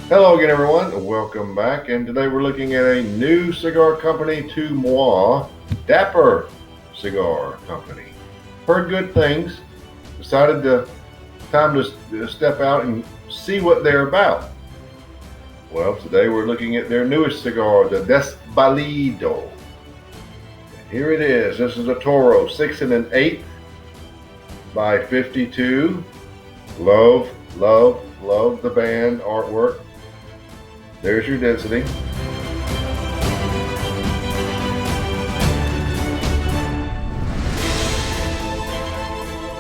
Hello again, everyone, and welcome back. And today we're looking at a new cigar company to moi, Dapper Cigar Company. Heard good things. Decided time to step out and see what they're about. Well, today we're looking at their newest cigar, the Desvalido. Here it is. This is a Toro, 6 1/8 by 52. Love, love, love the band artwork. There's your density.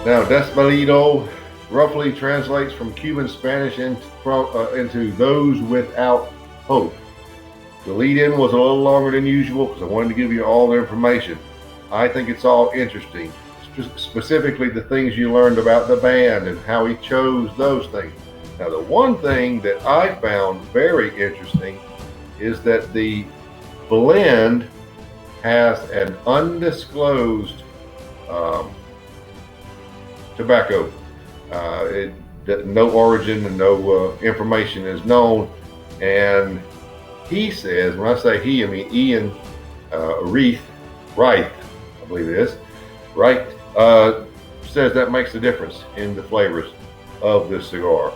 Now, Desvalido roughly translates from Cuban Spanish into those without hope. The lead-in was a little longer than usual because I wanted to give you all the information. I think it's all interesting, specifically the things you learned about the band and how he chose those things. Now, the one thing that I found very interesting is that the blend has an undisclosed tobacco. No origin and no information is known. And he says, when I say he, I mean Ian Reith, I believe it is, Reith, says that makes a difference in the flavors of this cigar.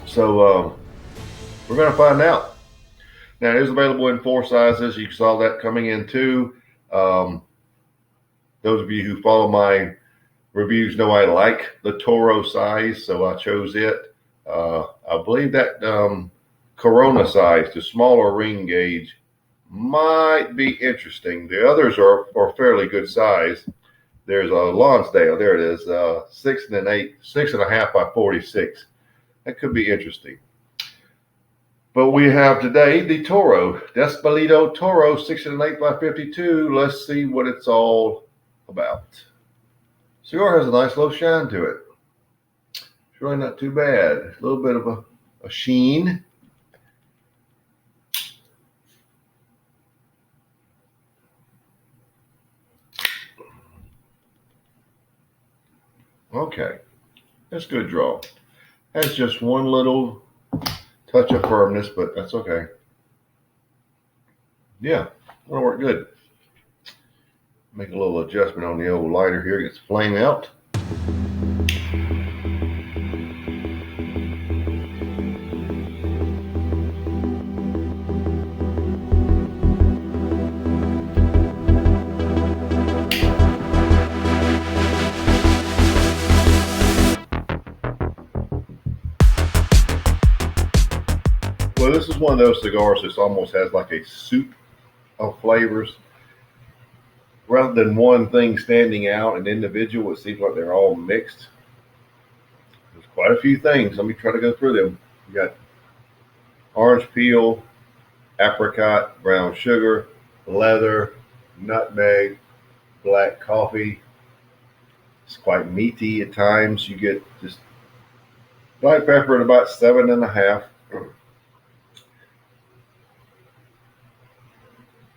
So we're going to find out. Now, it is available in 4 sizes. You saw that coming in too. Those of you who follow my reviews know I like the Toro size, so I chose it. I believe that Corona size, the smaller ring gauge, might be interesting. The others are fairly good size. There's a Lonsdale. There it is, 6 1/8 by 46. That could be interesting. But we have today the Toro, Desvalido Toro, 6 1/8 by 52. Let's see what it's all about. Cigar has a nice little shine to it. It's really not too bad. A little bit of a sheen. Okay, that's a good draw. Has just one little touch of firmness, but that's okay. Yeah, that'll work good. Make a little adjustment on the old lighter here, get the flame out. Well, this is one of those cigars that almost has like a soup of flavors. Rather than one thing standing out, an individual, it seems like they're all mixed. There's quite a few things. Let me try to go through them. You got orange peel, apricot, brown sugar, leather, nutmeg, black coffee. It's quite meaty at times. You get just black pepper at about 7.5.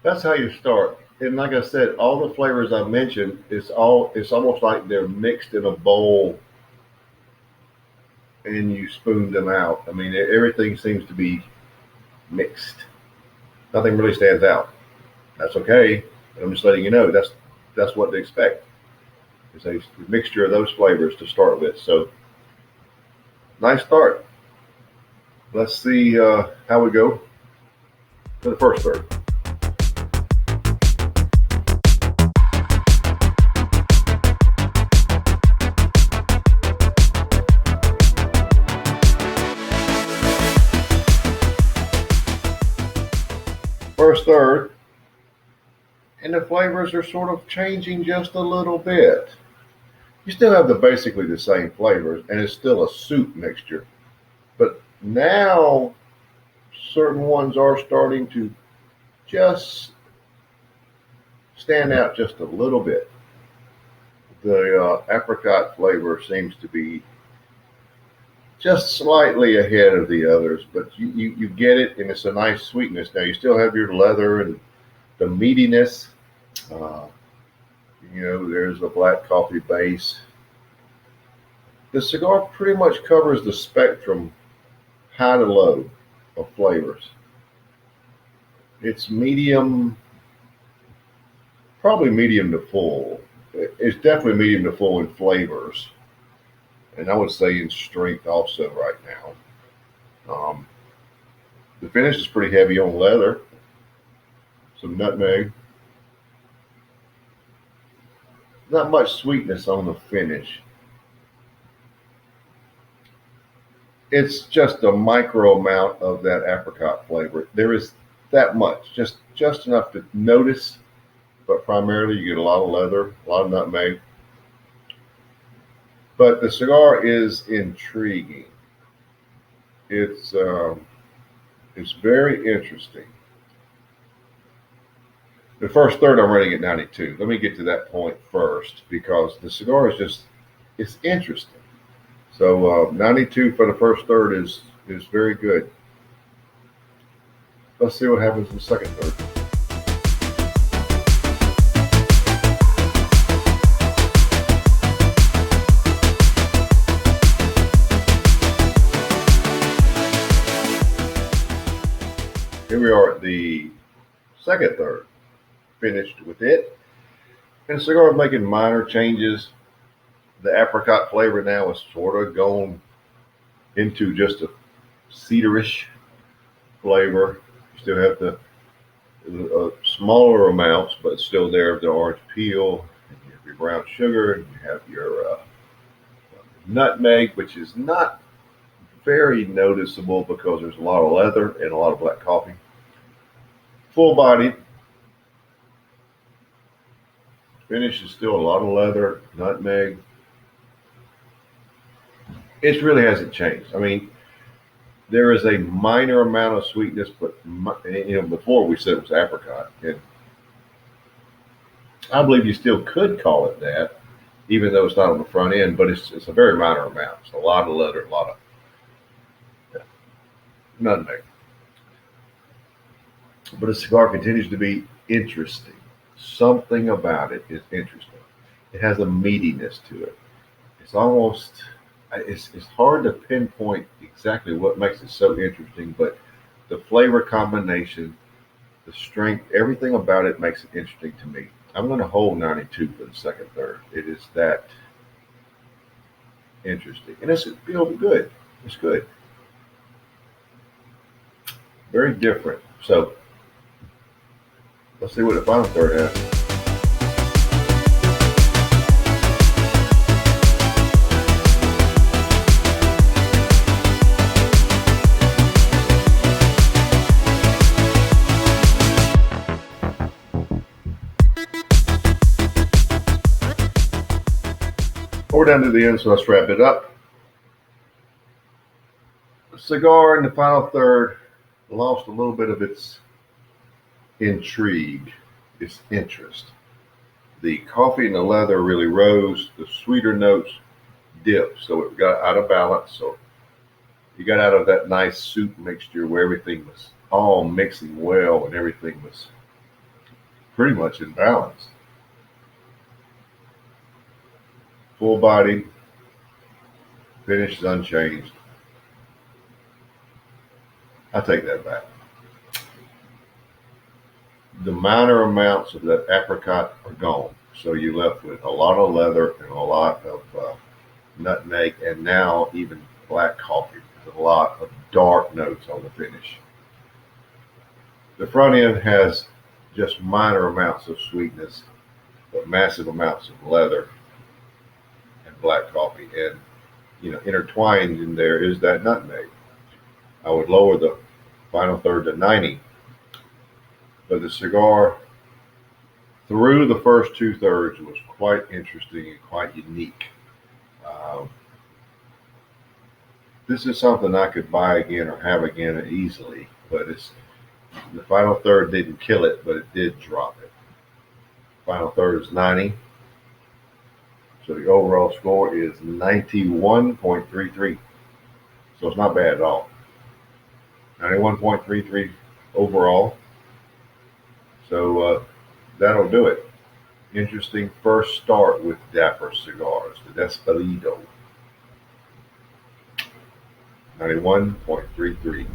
That's how you start. And like I said, all the flavors I mentioned, it's almost like they're mixed in a bowl and you spoon them out. I mean, everything seems to be mixed. Nothing really stands out. That's okay. I'm just letting you know that's what to expect. It's a mixture of those flavors to start with. So nice start. Let's see how we go for the first third. First third, and the flavors are sort of changing just a little bit. You still have basically the same flavors, and it's still a soup mixture. But now, certain ones are starting to just stand out just a little bit. The apricot flavor seems to be just slightly ahead of the others, but you get it, and it's a nice sweetness. Now, you still have your leather and the meatiness. There's a black coffee base. The cigar pretty much covers the spectrum high to low. of flavors. It's medium, probably medium to full. It's definitely medium to full in flavors, and I would say in strength also right now. The finish is pretty heavy on leather, some nutmeg. Not much sweetness on the finish. It's just a micro amount of that apricot flavor. There is that much, just enough to notice, but primarily you get a lot of leather, a lot of nutmeg. But the cigar is intriguing. It's very interesting. The first third I'm rating at 92. Let me get to that point first because the cigar is it's interesting. So 92 for the first third is very good. Let's see what happens in the second third. Here we are at the second third, finished with it. And the cigar is making minor changes. The apricot flavor now is sort of going into just a cedarish flavor. You still have the smaller amounts, but still there of the orange peel. And you have your brown sugar, and you have your nutmeg, which is not very noticeable because there's a lot of leather and a lot of black coffee. Full body. Finish is still a lot of leather, nutmeg. It really hasn't changed. I mean, there is a minor amount of sweetness, but before we said it was apricot, and I believe you still could call it that, even though it's not on the front end. But it's a very minor amount. It's a lot of leather, a lot of nutmeg. But the cigar continues to be interesting. Something about it is interesting. It has a meatiness to it. It's almost, it's hard to pinpoint exactly what makes it so interesting, but the flavor combination, the strength, everything about it makes it interesting to me. I'm going to hold 92 for the second third. It is that interesting. And it's good. It's good. Very different. So let's see what the final third has. We're down to the end, so let's wrap it up. The cigar in the final third lost a little bit of its intrigue, its interest. The coffee and the leather really rose. The sweeter notes dipped, so it got out of balance. So you got out of that nice soup mixture where everything was all mixing well and everything was pretty much in balance. Full body, finish is unchanged. I take that back. The minor amounts of that apricot are gone. So you're left with a lot of leather and a lot of nutmeg, and now even black coffee. There's a lot of dark notes on the finish. The front end has just minor amounts of sweetness, but massive amounts of leather and black coffee. And, intertwined in there is that nutmeg. I would lower the final third to 90. But the cigar, through the first two thirds, was quite interesting and quite unique. This is something I could buy again or have again easily, but the final third didn't kill it, but it did drop it. Final third is 90. So the overall score is 91.33. So it's not bad at all. 91.33 overall. So that'll do it. Interesting first start with Dapper Cigars, the Desvalido. 91.33.